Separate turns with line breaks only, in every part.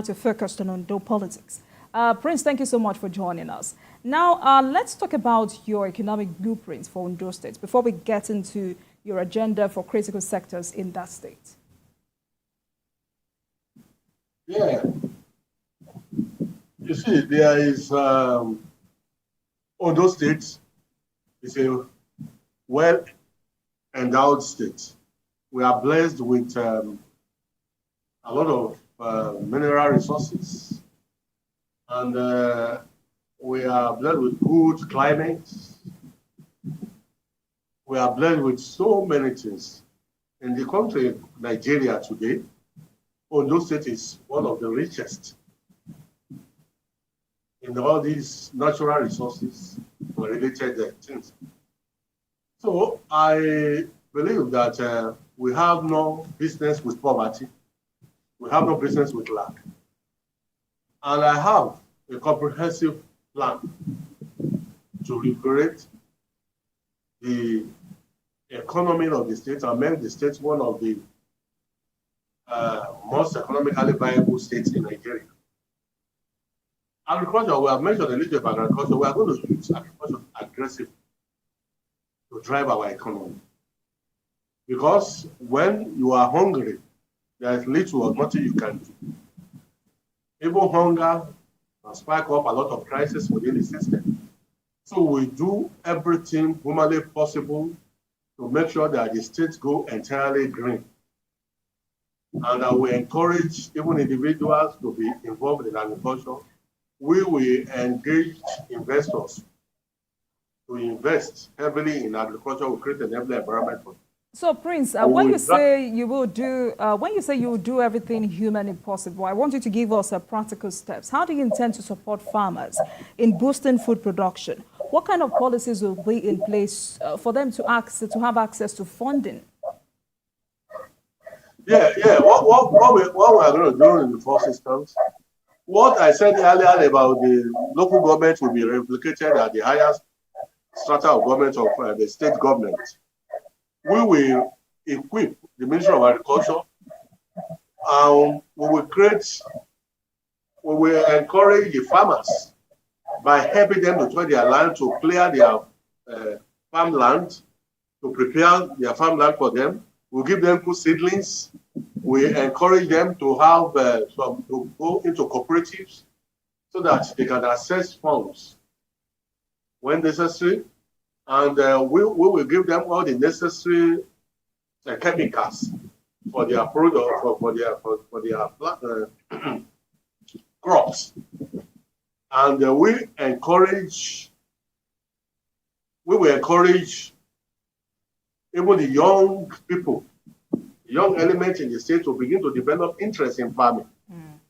To focus on Ondo politics. Prince, thank you so much for joining us. Now, let's talk about your economic blueprints for Ondo State before we get into your agenda for critical sectors in that state.
Yeah. You see, there is Ondo State is a well-endowed state. We are blessed with a lot of mineral resources, and we are blessed with good climates. We are blessed with so many things. In the country, Nigeria today, Ondo State is one of the richest in all these natural resources and related things. So I believe that we have no business with poverty. We have no business with lack. And I have a comprehensive plan to recreate the economy of the state and make the state one of the most economically viable states in Nigeria. Agriculture, we have mentioned a little about agriculture. We are going to use agriculture aggressively to drive our economy. Because when you are hungry, there is little or nothing you can do. Even hunger can spike up a lot of crises within the system. So we do everything humanly possible to make sure that the states go entirely green. And that we encourage even individuals to be involved in agriculture. We will engage investors to invest heavily in agriculture. We create an environment for them.
So, Prince, when you say you will do everything humanly possible, I want you to give us practical steps. How do you intend to support farmers in boosting food production? What kind of policies will be in place for them to have access to funding?
Yeah. What we are going to do in the first instance, what I said earlier about the local government will be replicated at the highest strata of government of the state government. We will equip the Ministry of Agriculture, and we will encourage the farmers by helping them to clear their land, to clear their farmland, to prepare their farmland for them. We'll give them good seedlings. We encourage them to have to go into cooperatives so that they can access funds when necessary. And we will give them all the necessary chemicals for their product, for their crops. And we will encourage even the young people, young elements in the state to begin to develop interest in farming.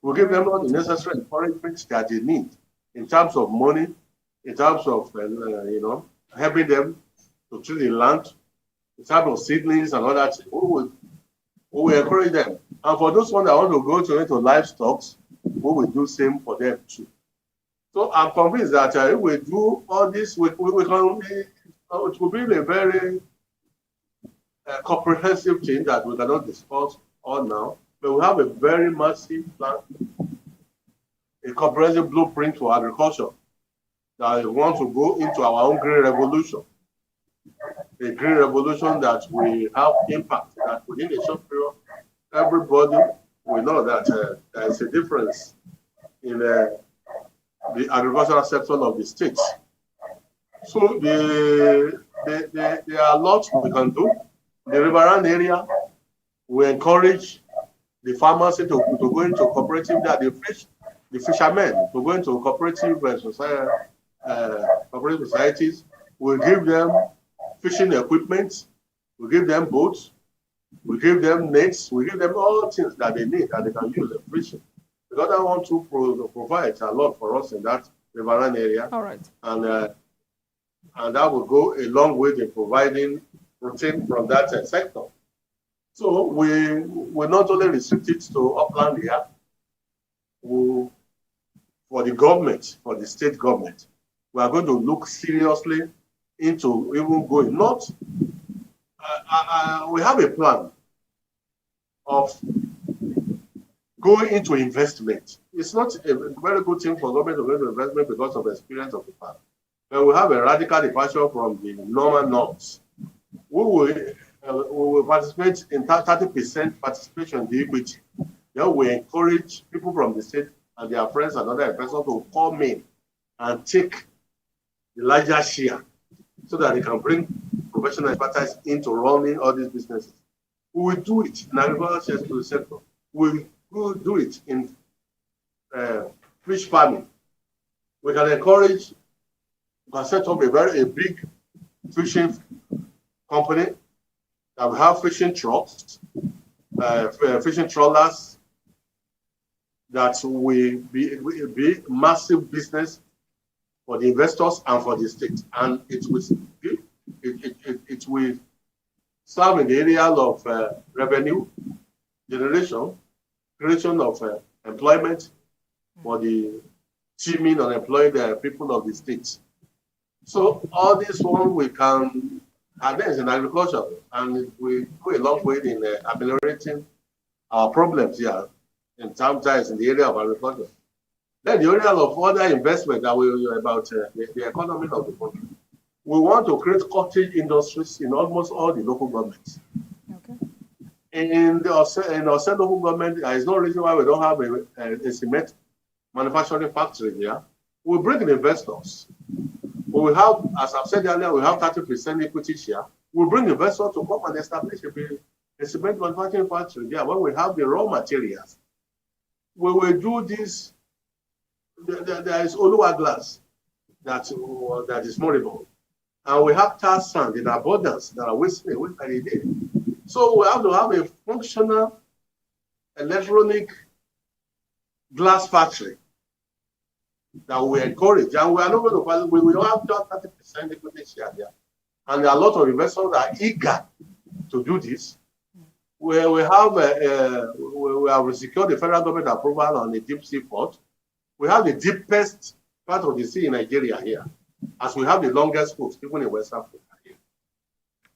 We'll give them all the necessary encouragement that they need in terms of money, in terms of helping them to treat the land, in terms of seedlings and all that. We will encourage them. And for those ones that want to go into livestock, we will do the same for them too. So I'm convinced that if we do all this, it will be a very comprehensive thing that we cannot discuss all now. But we have a very massive plan, a comprehensive blueprint for agriculture that we want to go into our own green revolution. A green revolution that will have impact, that within a short period, everybody will know that there is a difference in the agricultural sector of the state. So there are lots we can do. The Riverine area, we encourage the farmers to go into cooperative, that the fishermen to go into cooperative societies. We give them fishing equipment, we give them boats, we give them nets, we give them all things that they need that they can use in fishing. The government want to provide a lot for us in that Riverine area.
All right.
And that will go a long way in providing protein from that sector. So we will not only restrict it to upland here, for the government, for the state government, we are going to look seriously into even going. We have a plan of go into investment. It's not a very good thing for government to go into investment because of the experience of the past. But we have a radical departure from the normal norms. We will participate in 30% participation in the equity. Then we encourage people from the state and their friends and other investors to come in and take the larger share so that they can bring professional expertise into running all these businesses. We will do it in agricultural sector. We will do it in fish farming. We can encourage, we can set up a big fishing company that will have fishing trucks, fishing trawlers that will be massive business for the investors and for the state. And it will serve in the area of revenue generation, creation of employment for the teeming unemployed people of the state. So all this one we can harness in agriculture, and we go a long way in ameliorating our problems here in sometimes in the area of agriculture. Then the area of other investment that we about the economy of the country. We want to create cottage industries in almost all the local governments.
Okay.
In our local government, there is no reason why we don't have a cement manufacturing factory here. We bring in investors. We have, as I've said earlier, we have 30% equity share. We bring investors to come and establish a cement manufacturing factory there when we have the raw materials. We will do this. There is Oluwa glass that is moldable. And we have tar sand in abundance that are wasting away by the day. So we have to have a functional electronic glass factory that we encourage. And we are not going to, we will have just 30% equity share there. And there are a lot of investors that are eager to do this. We have secured the federal government approval on the deep sea port. We have the deepest part of the sea in Nigeria here, as we have the longest coast, even in West Africa here.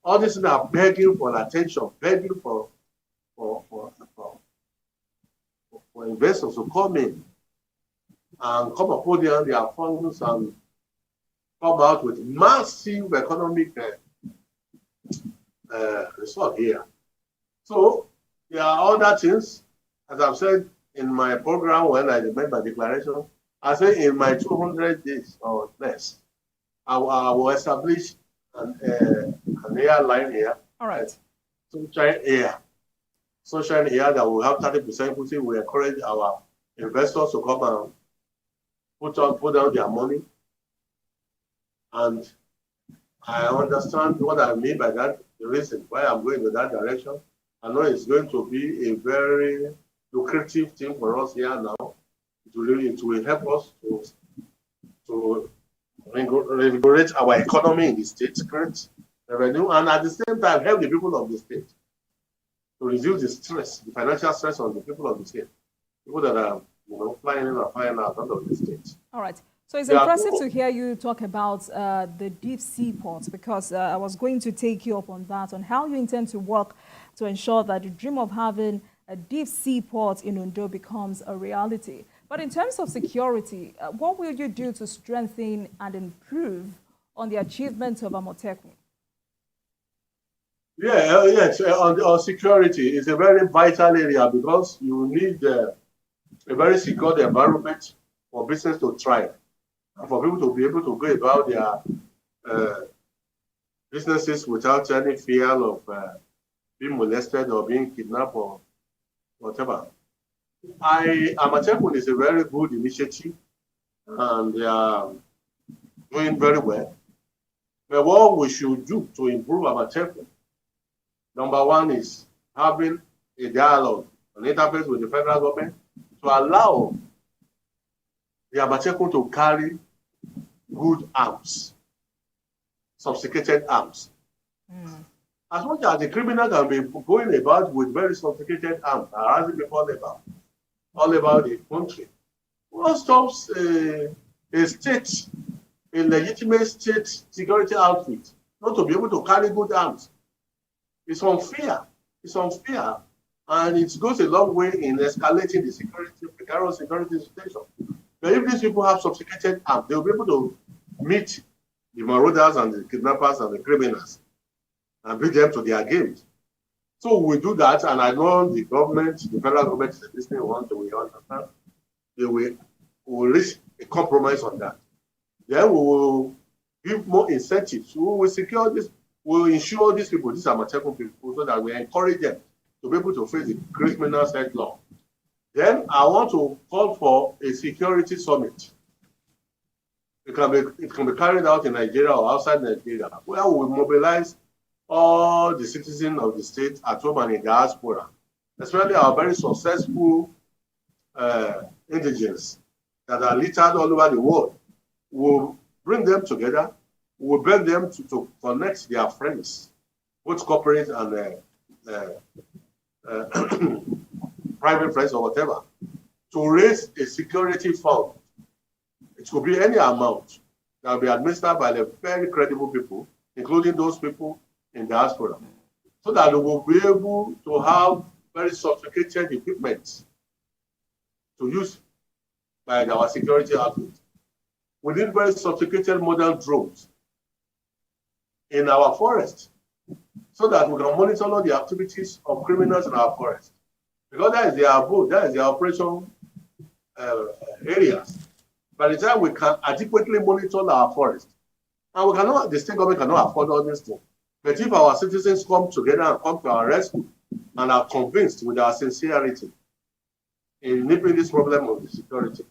All these things are begging for attention, begging for investors to come in and come upon their funds and come out with massive economic result here. So there are other things, as I've said in my program when I made my declaration. I say in my 200 days or less, I will establish an airline here.
All right.
Sunshine Air that will have 30% equity. We encourage our investors to come and put down their money. And I understand what I mean by that, the reason why I'm going in that direction. I know it's going to be a very lucrative thing for us here now. It will help us to regulate our economy in the state, create revenue, and at the same time help the people of the state to reduce the stress, the financial stress on the people of the state, people that are flying in and flying out of the state.
All right. So it's impressive to hear you talk about the deep sea ports, because I was going to take you up on that, on how you intend to work to ensure that the dream of having a deep sea port in Ondo becomes a reality. But in terms of security, what will you do to strengthen and improve on the achievements of Amotekun?
Yes, on security is a very vital area, because you need a very secure environment for business to thrive, and for people to be able to go about their businesses without any fear of being molested or being kidnapped or whatever. Amotekun is a very good initiative, and they are doing very well. But what we should do to improve Amotekun, number one, is having a dialogue, an interface with the federal government to allow the Amotekun to carry good arms, sophisticated arms. As much as the criminal can be going about with very sophisticated arms, harassing people all about the country, what stops a legitimate state security outfit not to be able to carry good arms? It's unfair. It's unfair. And it goes a long way in escalating the precarious security situation. But if these people have sophisticated arms, they'll be able to meet the marauders and the kidnappers and the criminals and beat them to their games. So we do that, and I know the government, the federal government is listening, we understand. They will reach a compromise on that. Then we will give more incentives. We will secure this, we will ensure these people, these are Amateku people, so that we encourage them to be able to face the criminals headlong. Then I want to call for a security summit. It can be carried out in Nigeria or outside Nigeria, where we mobilize all the citizens of the state at home and in diaspora, especially our very successful indigenes that are littered all over the world. We'll bring them together. We'll beg them to connect their friends, both corporate and private friends or whatever, to raise a security fund. It could be any amount that will be administered by the very credible people, including those people in diaspora, so that we will be able to have very sophisticated equipment to use by our security outfit. We need very sophisticated modern drones in our forest, so that we can monitor all the activities of criminals in our forest. Because that is their abode, that is their operation areas. By the time we can adequately monitor our forest, and we cannot, the state government cannot afford all these things. But if our citizens come together and come to our rescue and are convinced with our sincerity in nipping this problem of the security,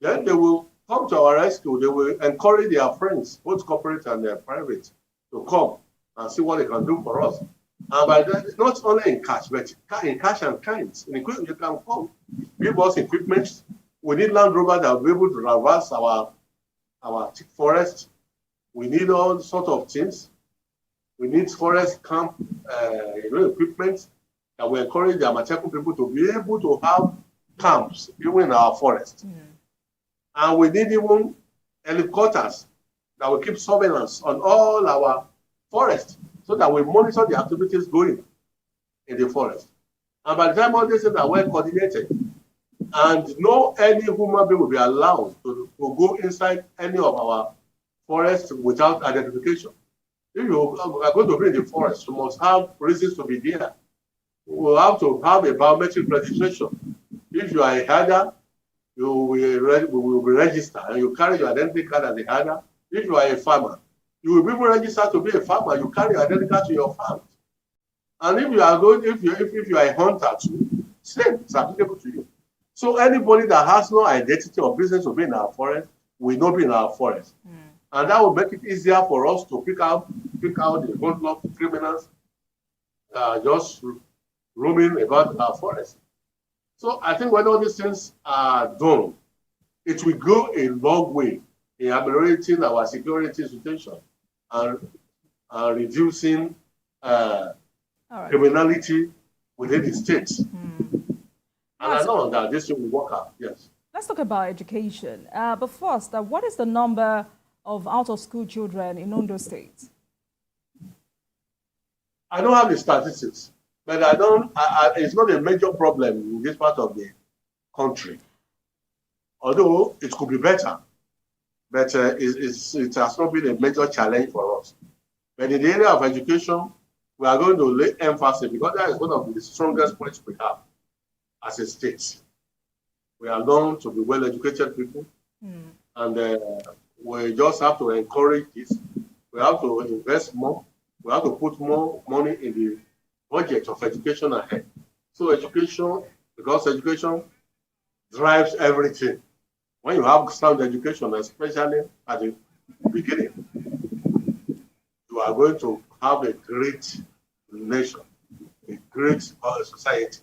then they will come to our rescue. They will encourage their friends, both corporate and private, to come and see what they can do for us. And by that, it's not only in cash, but in cash and kinds. In equipment, you can come, give us equipment. We need Land Rover that will be able to traverse our thick forest. We need all sorts of things. We need forest camp equipment that will encourage the Amateku people to be able to have camps even in our forest. And we need even helicopters that will keep surveillance on all our forest, so that we monitor the activities going in the forest. And by the time all these things are well coordinated, and no any human being will be allowed to go inside any of our forests without identification. If you are going to be in the forest, you must have reasons to be there. You will have to have a biometric registration. If you are a herder, we will be registered, and you carry your identity card as a herder. If you are a farmer, you will be registered to be a farmer. You carry your identity card to your farm. And if you are going, if you are a hunter too, same, it's applicable to you. So anybody that has no identity or business to be in our forest will not be in our forest. And that will make it easier for us to pick out the hoodlum criminals just roaming about our forest. So I think when all these things are done, it will go a long way in ameliorating our security situation and reducing criminality within the state. And I know that this will work out, yes.
Let's talk about education. But first, what is the number of out-of-school children in Ondo State?
I don't have the statistics, but it's not a major problem in this part of the country. Although it could be better, but it has not been a major challenge for us. But in the area of education, we are going to lay emphasis, because that is one of the strongest points we have as a state. We are known to be well-educated people, and we just have to encourage this. We have to invest more. We have to put more money in the budget of education ahead. So education, because education drives everything. When you have sound education, especially at the beginning, you are going to have a great nation, a great society.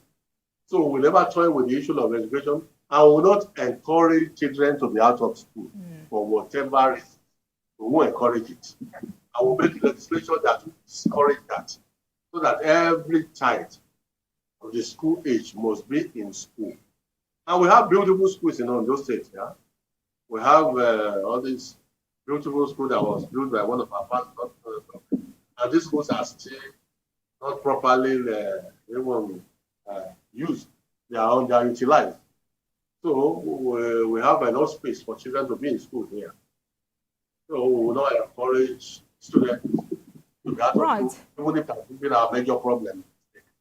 So we never toy with the issue of education, and will not encourage children to be out of school for whatever reason. We won't encourage it. I will make legislation that will discourage that, so that every child of the school age must be in school. And we have beautiful schools in Ondo State. Yeah, we have all these beautiful schools that was built by one of our pastors, and these schools are still not properly used. They are utilized. So we have enough space for children to be in school here. So we will not encourage students to be out of
Right.
school, even if that's been our major problem.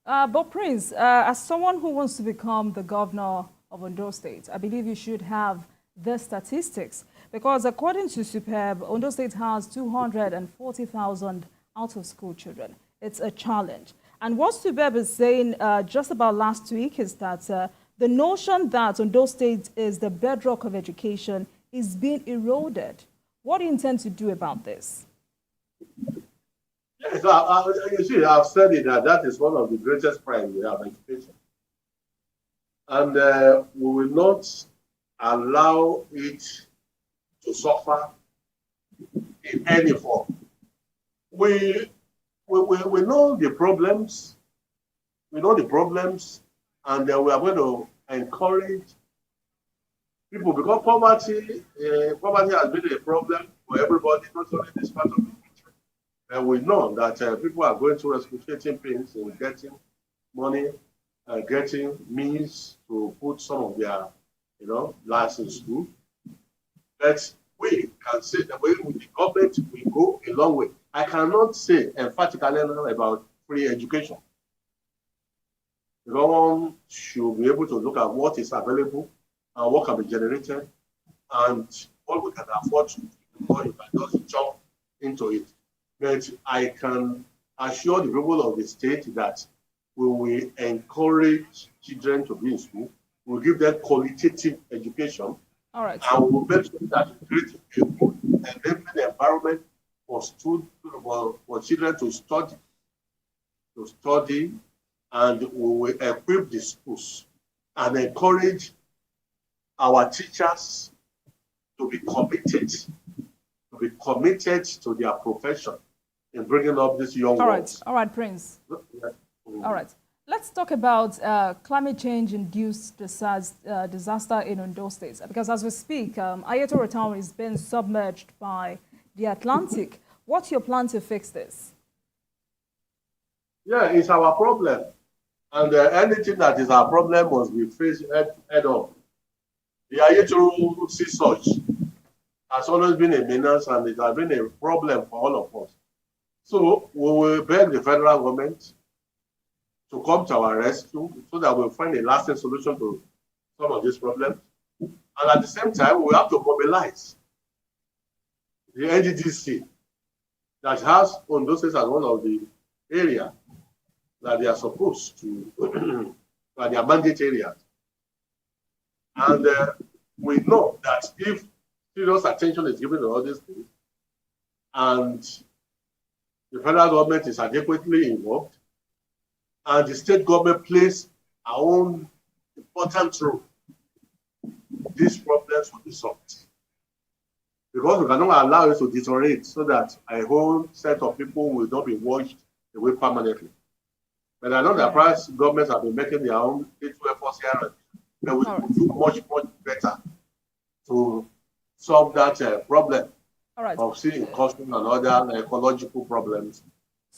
But Prince, as someone who wants to become the governor of Ondo State, I believe you should have the statistics. Because according to Superb, Ondo State has 240,000 out-of-school children. It's a challenge. And what Superb is saying just about last week is that the notion that Ondo State is the bedrock of education is being eroded. What do you intend to do about this?
Yes, you see, I've said it that is one of the greatest crimes we have, education. And we will not allow it to suffer in any form. We know the problems. We know the problems, and we are going to encourage people, because poverty has been a problem for everybody, not only this part of the country. And we know that people are going through excruciating pains in getting money, getting means to put some of their, lives in school. But we can say that with the government, we go a long way. I cannot say emphatically about free education. The government should be able to look at what is available and what can be generated and what we can afford to do, or you can just jump into it. But I can assure the people of the state that we will encourage children to be in school. We'll give them qualitative education.
All right.
And we'll make sure that we create a good enabling environment for children to study, and we will equip the schools and encourage our teachers to be committed to their profession in bringing up these young ones.
All right, Prince. All right. Let's talk about climate change-induced disaster in Ondo State. Because as we speak, Ayetoro Town is being submerged by the Atlantic. What's your plan to fix this?
Yeah, it's our problem. And anything that is our problem must be faced head on. The Ayetoro sea surge has always been a menace, and it has been a problem for all of us. So we will beg the federal government to come to our rescue so that we'll find a lasting solution to some of these problems. And at the same time, we have to mobilize the NDDC that has Ondo State as one of the areas that they are supposed to, that they are mandate areas. And we know that if serious attention is given to all these things, and the federal government is adequately involved, and the state government plays our own important role, these problems will be solved. Because we cannot allow it to deteriorate so that a whole set of people will not be washed away permanently. But I know that private governments have been making their own little efforts here, but we will do much, much better to solve that problem of sea incursion and other ecological problems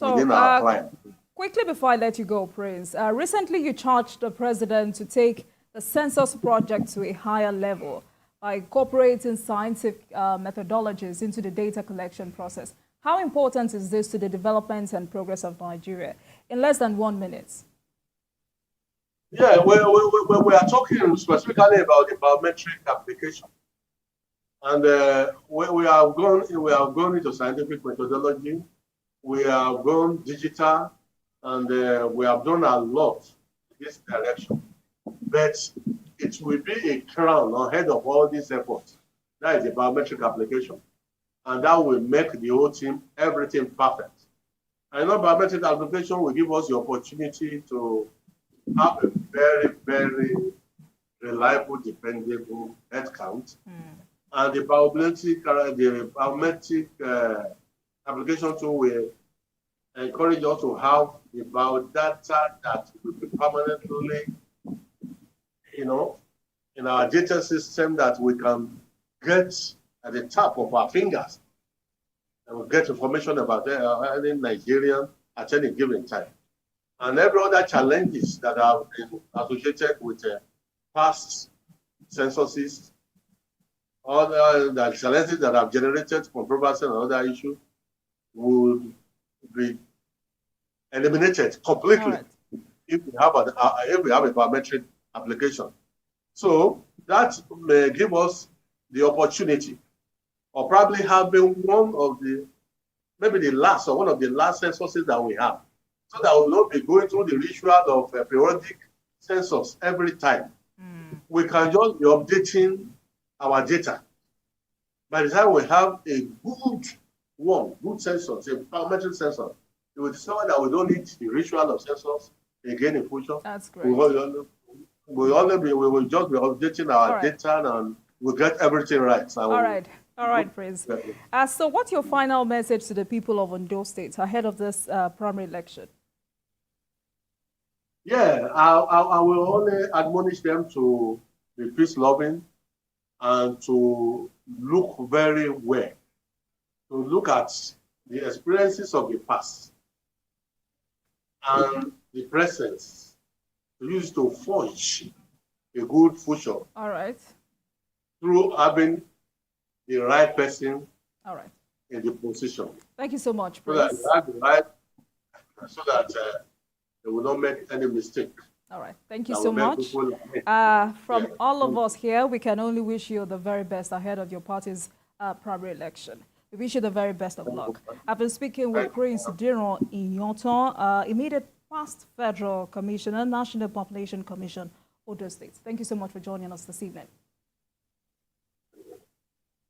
within our climate.
Quickly before I let you go, Prince, recently you charged the president to take the census project to a higher level by incorporating scientific methodologies into the data collection process. How important is this to the development and progress of Nigeria? In less than 1 minute.
Yeah, we are talking specifically about the biometric application. And we have gone into scientific methodology, we have gone digital, and we have done a lot in this direction. But it will be a crown ahead of all these efforts. That is the biometric application. And that will make the whole team, everything perfect. I know biometric application will give us the opportunity to have a very, very reliable, dependable head count. And the biometric application tool will encourage us to have the biodata that will be permanently, in our data system, that we can get at the tap of our fingers, and we'll get information about any Nigerian at any given time. and every other challenges that have been associated with past censuses, other the challenges that have generated controversy and other issues would be eliminated completely if we have a biometric application. So that may give us the opportunity of probably having one of the last censuses that we have, so that we will not be going through the ritual of a periodic census every time. We can just be updating our data. By the time we have a good census, a biometric census, we will discover that we don't need the ritual of census again in future.
That's great.
We will just be updating our data, and we'll get everything right.
All right, Prince. So what's your final message to the people of Ondo State ahead of this primary election?
Yeah, I will only admonish them to be peace-loving and to look very well, to look at the experiences of the past and the present, to use to forge a good future.
All right.
Through having the right person in the position.
Thank you so much,
so
Prince.
So that they will not make any mistake.
All right. Thank you so much. From all of us here, we can only wish you the very best ahead of your party's primary election. We wish you the very best of luck. I've been speaking with Prince Diran Iyantan, immediate past Federal Commissioner, National Population Commission, Ondo State. Thank you so much for joining us this evening.